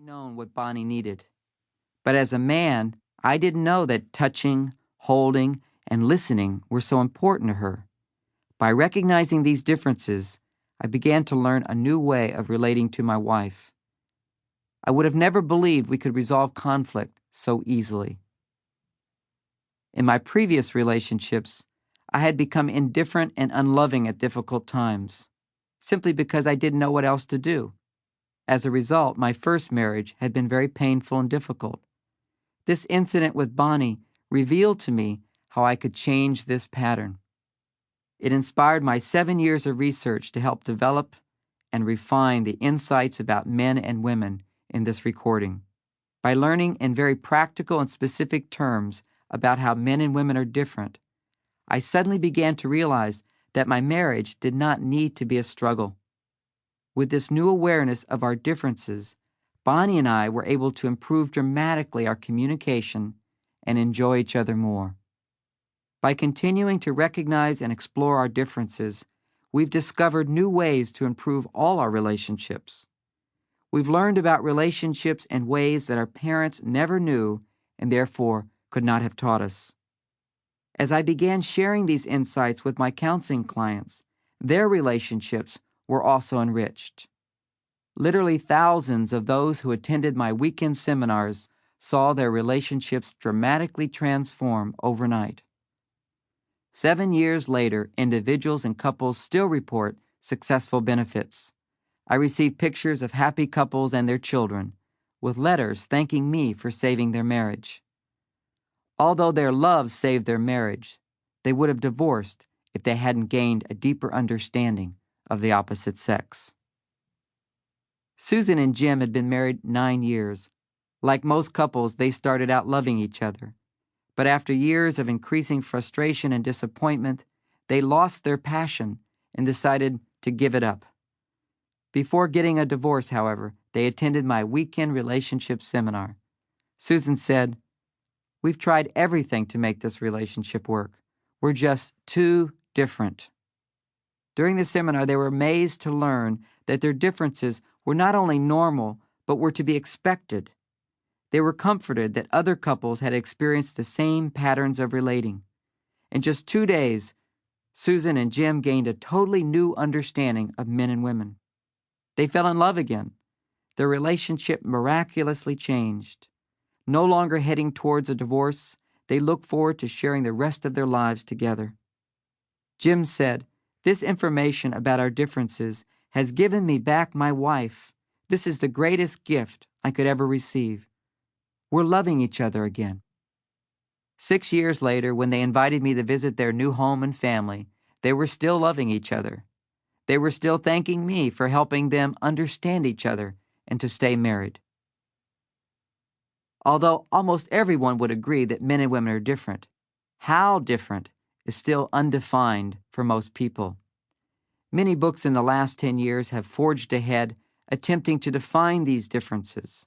known what Bonnie needed. But as a man, I didn't know that touching, holding, and listening were so important to her. By recognizing these differences, I began to learn a new way of relating to my wife. I would have never believed we could resolve conflict so easily. In my previous relationships, I had become indifferent and unloving at difficult times, simply because I didn't know what else to do. As a result, my first marriage had been very painful and difficult. This incident with Bonnie revealed to me how I could change this pattern. It inspired my 7 years of research to help develop and refine the insights about men and women in this recording. By learning in very practical and specific terms about how men and women are different, I suddenly began to realize that my marriage did not need to be a struggle. With this new awareness of our differences, Bonnie and I were able to improve dramatically our communication and enjoy each other more. By continuing to recognize and explore our differences, we've discovered new ways to improve all our relationships. We've learned about relationships in ways that our parents never knew and therefore could not have taught us. As I began sharing these insights with my counseling clients, their relationships were also enriched. Literally thousands of those who attended my weekend seminars saw their relationships dramatically transform overnight. 7 years later, individuals and couples still report successful benefits. I receive pictures of happy couples and their children, with letters thanking me for saving their marriage. Although their love saved their marriage, they would have divorced if they hadn't gained a deeper understanding of the opposite sex. Susan and Jim had been married 9 years. Like most couples, they started out loving each other. But after years of increasing frustration and disappointment, they lost their passion and decided to give it up. Before getting a divorce, however, they attended my weekend relationship seminar. Susan said, "We've tried everything to make this relationship work. We're just too different." During the seminar, they were amazed to learn that their differences were not only normal, but were to be expected. They were comforted that other couples had experienced the same patterns of relating. In just 2 days, Susan and Jim gained a totally new understanding of men and women. They fell in love again. Their relationship miraculously changed. No longer heading towards a divorce, they look forward to sharing the rest of their lives together. Jim said, "This information about our differences has given me back my wife. This is the greatest gift I could ever receive. We're loving each other again." 6 years later, when they invited me to visit their new home and family, they were still loving each other. They were still thanking me for helping them understand each other and to stay married. Although almost everyone would agree that men and women are different, how different is still undefined for most people. Many books in the last 10 years have forged ahead, attempting to define these differences.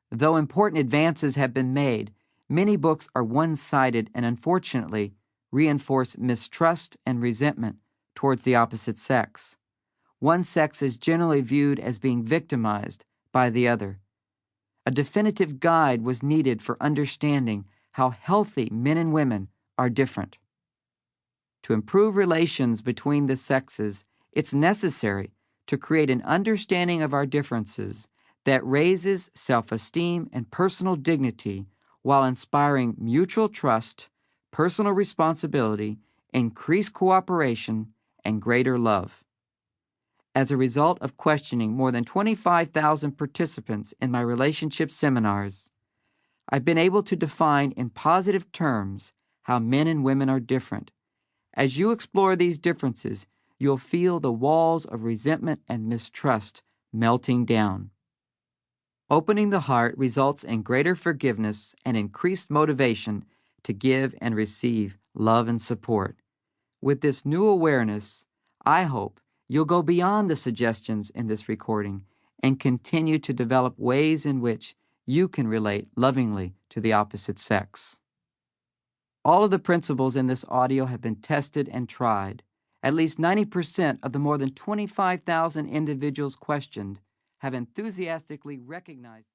Though important advances have been made, many books are one-sided and unfortunately reinforce mistrust and resentment towards the opposite sex. One sex is generally viewed as being victimized by the other. A definitive guide was needed for understanding how healthy men and women are different. To improve relations between the sexes, it's necessary to create an understanding of our differences that raises self-esteem and personal dignity while inspiring mutual trust, personal responsibility, increased cooperation, and greater love. As a result of questioning more than 25,000 participants in my relationship seminars, I've been able to define in positive terms how men and women are different. As you explore these differences, you'll feel the walls of resentment and mistrust melting down. Opening the heart results in greater forgiveness and increased motivation to give and receive love and support. With this new awareness, I hope you'll go beyond the suggestions in this recording and continue to develop ways in which you can relate lovingly to the opposite sex. All of the principles in this audio have been tested and tried. At least 90% of the more than 25,000 individuals questioned have enthusiastically recognized